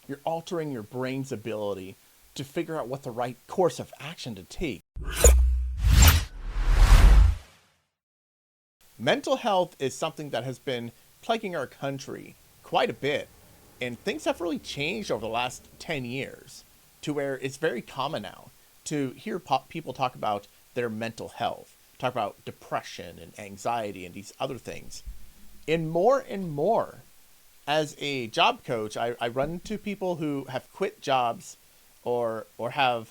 You're altering your brain's ability to figure out what the right course of action to take. Mental health is something that has been plaguing our country quite a bit, and things have really changed over the last 10 years to where it's very common now to hear people talk about their mental health, talk about depression and anxiety and these other things. And more, as a job coach, I run into people who have quit jobs or have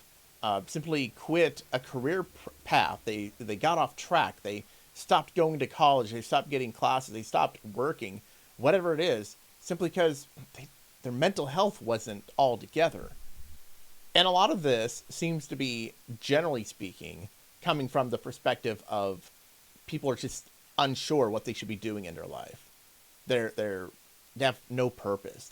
simply quit a career path. They got off track. They stopped going to college. They stopped getting classes. They stopped working, whatever it is, simply because their mental health wasn't all together. And a lot of this seems to be, generally speaking, coming from the perspective of people are just unsure what they should be doing in their life. They have no purpose.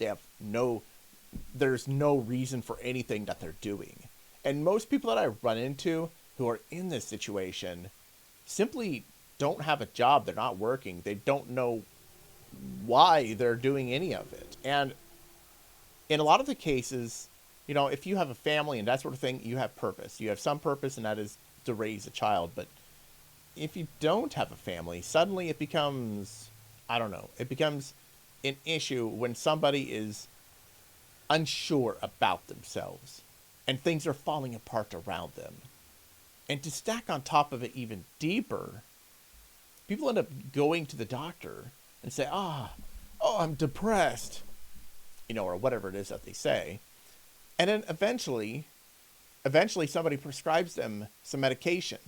There's no reason for anything that they're doing. And most people that I run into who are in this situation simply don't have a job. They're not working. They don't know why they're doing any of it. And in a lot of the cases, if you have a family and that sort of thing, you have purpose. You have some purpose, and that is to raise a child. But if you don't have a family, suddenly it becomes, it becomes an issue when somebody is unsure about themselves and things are falling apart around them. And to stack on top of it even deeper, people end up going to the doctor and say, I'm depressed, or whatever it is that they say. And then eventually somebody prescribes them some medication.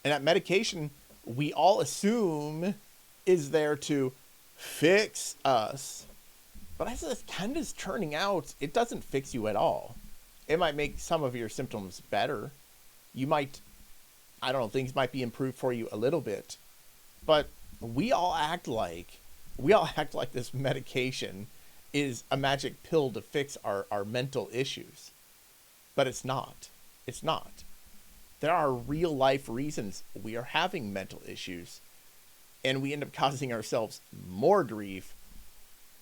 And that medication, we all assume, is there to fix us. But as this kind of is turning out, it doesn't fix you at all. It might make some of your symptoms better. You might, things might be improved for you a little bit. But we all act like this medication is a magic pill to fix our mental issues. But it's not. It's not. There are real life reasons we are having mental issues, and we end up causing ourselves more grief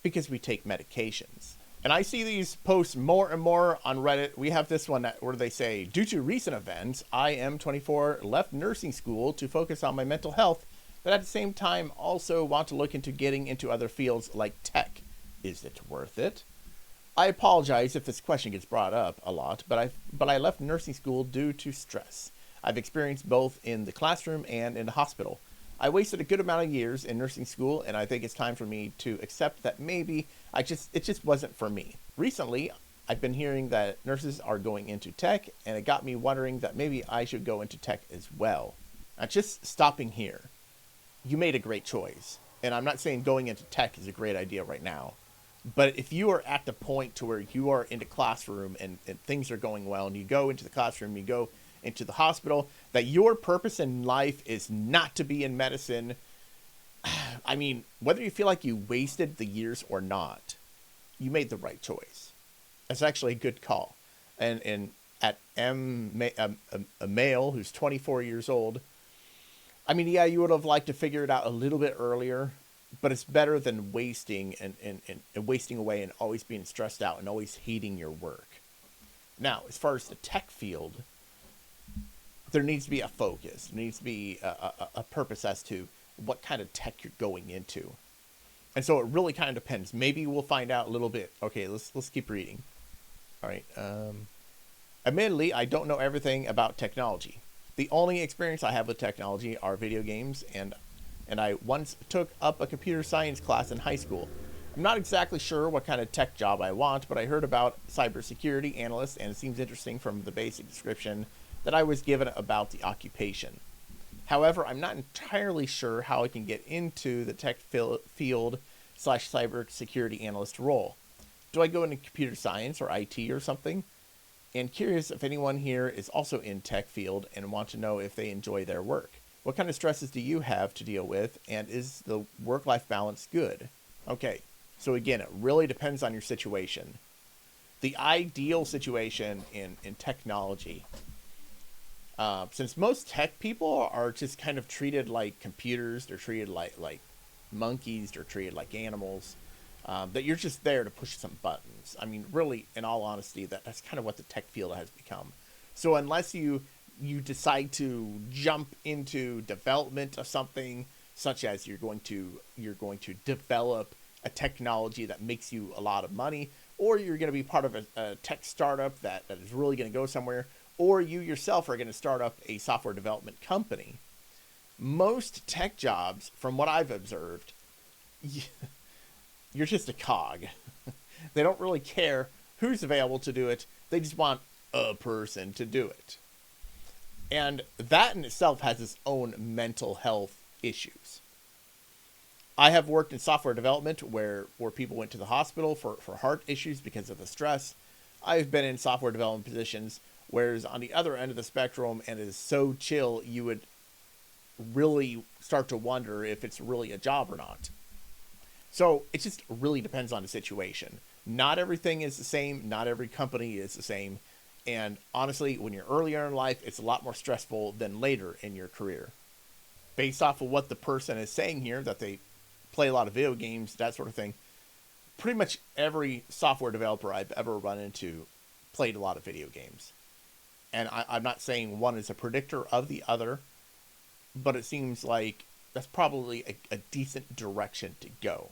because we take medications. And I see these posts more and more on Reddit. We have this one where they say, due to recent events, I am 24, left nursing school to focus on my mental health, but at the same time also want to look into getting into other fields like tech. Is it worth it? I apologize if this question gets brought up a lot, but I left nursing school due to stress. I've experienced both in the classroom and in the hospital. I wasted a good amount of years in nursing school, and I think it's time for me to accept that maybe it just wasn't for me. Recently, I've been hearing that nurses are going into tech, and it got me wondering that maybe I should go into tech as well. Now, just stopping here, you made a great choice, and I'm not saying going into tech is a great idea right now. But if you are at the point to where you are in the classroom and things are going well, and you go into the classroom, you go into the hospital, that your purpose in life is not to be in medicine, I mean, whether you feel like you wasted the years or not, you made the right choice. That's actually a good call. And at a male who's 24 years old, I mean, yeah, you would have liked to figure it out a little bit earlier, but it's better than wasting and wasting away and always being stressed out and always hating your work. Now, as far as the tech field, there needs to be a focus. There needs to be a purpose as to what kind of tech you're going into. And so it really kind of depends. Maybe we'll find out a little bit. Okay, let's keep reading. All right. Admittedly, I don't know everything about technology. The only experience I have with technology are video games, and I once took up a computer science class in high school. I'm not exactly sure what kind of tech job I want, but I heard about cybersecurity analyst, and it seems interesting from the basic description that I was given about the occupation. However, I'm not entirely sure how I can get into the tech field / cybersecurity analyst role. Do I go into computer science or IT or something? And curious if anyone here is also in tech field and want to know if they enjoy their work. What kind of stresses do you have to deal with, and is the work-life balance good? Okay, so again, it really depends on your situation. The ideal situation in technology, since most tech people are just kind of treated like computers, they're treated like monkeys, they're treated like animals. that you're just there to push some buttons. I mean, really, in all honesty, that's kind of what the tech field has become. So unless you decide to jump into development of something, such as you're going to develop a technology that makes you a lot of money, or you're going to be part of a tech startup that is really going to go somewhere, or you yourself are going to start up a software development company. Most tech jobs, from what I've observed, you're just a cog. They don't really care who's available to do it. They just want a person to do it. And that in itself has its own mental health issues. I have worked in software development where people went to the hospital for heart issues because of the stress. I've been in software development positions whereas on the other end of the spectrum, and it is so chill, you would really start to wonder if it's really a job or not. So it just really depends on the situation. Not everything is the same. Not every company is the same. And honestly, when you're earlier in life, it's a lot more stressful than later in your career. Based off of what the person is saying here, that they play a lot of video games, that sort of thing, pretty much every software developer I've ever run into played a lot of video games. And I'm not saying one is a predictor of the other, but it seems like that's probably a decent direction to go.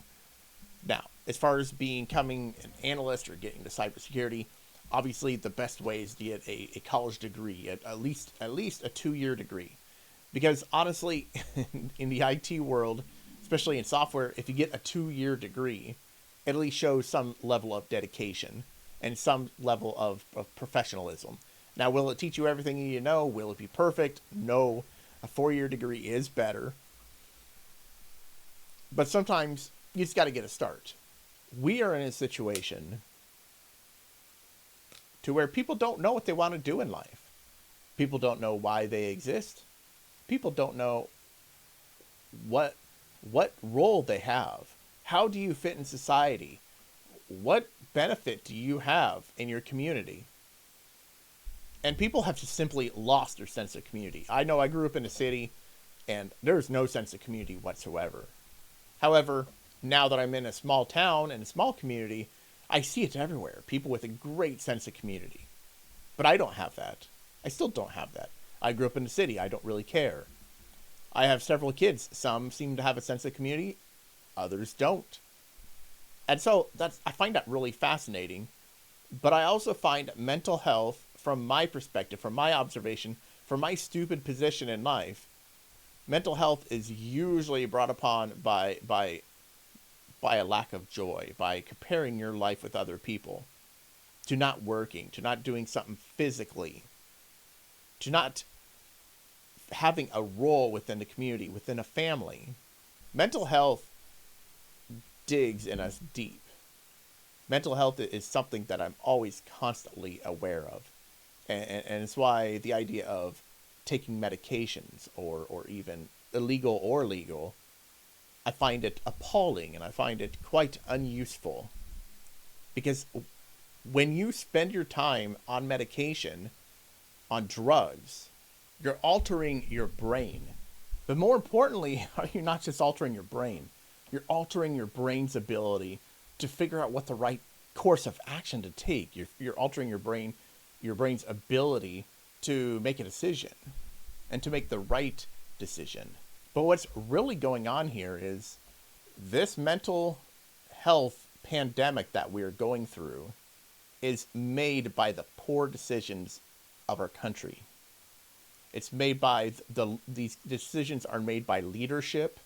Now, as far as becoming an analyst or getting to cybersecurity, obviously the best way is to get a college degree, at least a 2-year degree. Because honestly, in the IT world, especially in software, if you get a 2-year degree, it at least shows some level of dedication and some level of professionalism. Now, will it teach you everything you need to know? Will it be perfect? No. A 4-year degree is better. But sometimes you just got to get a start. We are in a situation to where people don't know what they want to do in life. People don't know why they exist. People don't know what role they have. How do you fit in society? What benefit do you have in your community? And people have just simply lost their sense of community. I know I grew up in a city, and there's no sense of community whatsoever. However, now that I'm in a small town and a small community, I see it everywhere. People with a great sense of community. But I don't have that. I still don't have that. I grew up in the city. I don't really care. I have several kids. Some seem to have a sense of community. Others don't. And so I find that really fascinating. But I also find mental health, from my perspective, from my observation, from my stupid position in life, mental health is usually brought upon by a lack of joy, by comparing your life with other people, to not working, to not doing something physically, to not having a role within the community, within a family. Mental health digs in us deep. Mental health is something that I'm always constantly aware of. And it's why the idea of taking medications or even illegal or legal, I find it appalling and I find it quite unuseful. Because when you spend your time on medication, on drugs, you're altering your brain. But more importantly, you're not just altering your brain. You're altering your brain's ability to figure out what the right course of action to take. You're altering your brain's ability to make a decision and to make the right decision. But what's really going on here is this mental health pandemic that we're going through is made by the poor decisions of our country. It's made by these decisions are made by leadership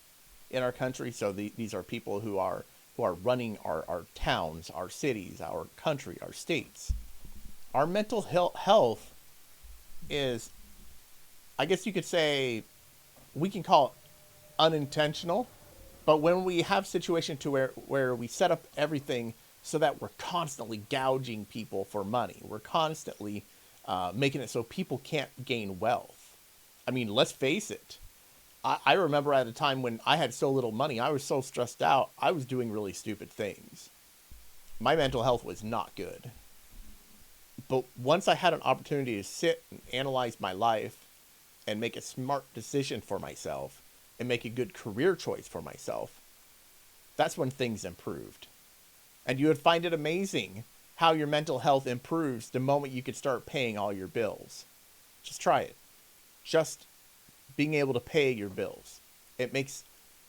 in our country. So these are people who are running our towns, our cities, our country, our states. Our mental health is, I guess you could say, we can call it unintentional. But when we have situations to where we set up everything so that we're constantly gouging people for money, we're constantly making it so people can't gain wealth. I mean, let's face it. I remember at a time when I had so little money, I was so stressed out, I was doing really stupid things. My mental health was not good. But once I had an opportunity to sit and analyze my life and make a smart decision for myself and make a good career choice for myself, that's when things improved. And you would find it amazing how your mental health improves the moment you could start paying all your bills. Just try it. Just being able to pay your bills. It makes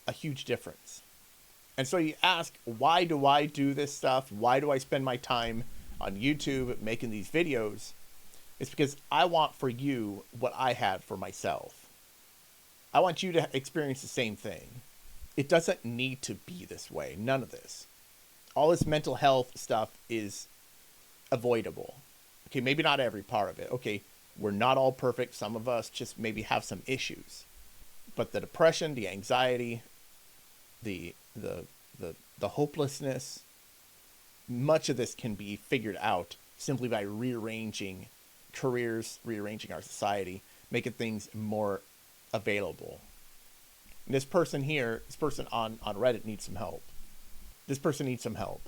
a huge difference. And so you ask, why do I do this stuff? Why do I spend my time on YouTube making these videos? It's because I want for you what I had for myself. I want you to experience the same thing. It doesn't need to be this way. None of this. All this mental health stuff is avoidable. Okay, maybe not every part of it. Okay, we're not all perfect. Some of us just maybe have some issues. But the depression, the anxiety, the hopelessness, much of this can be figured out simply by rearranging careers, rearranging our society, making things more available. And this person here, this person on Reddit needs some help. This person needs some help.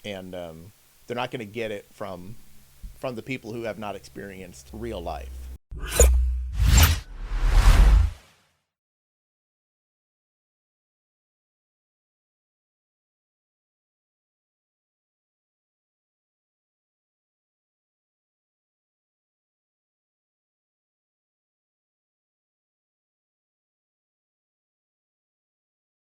And they're not going to get it from the people who have not experienced real life.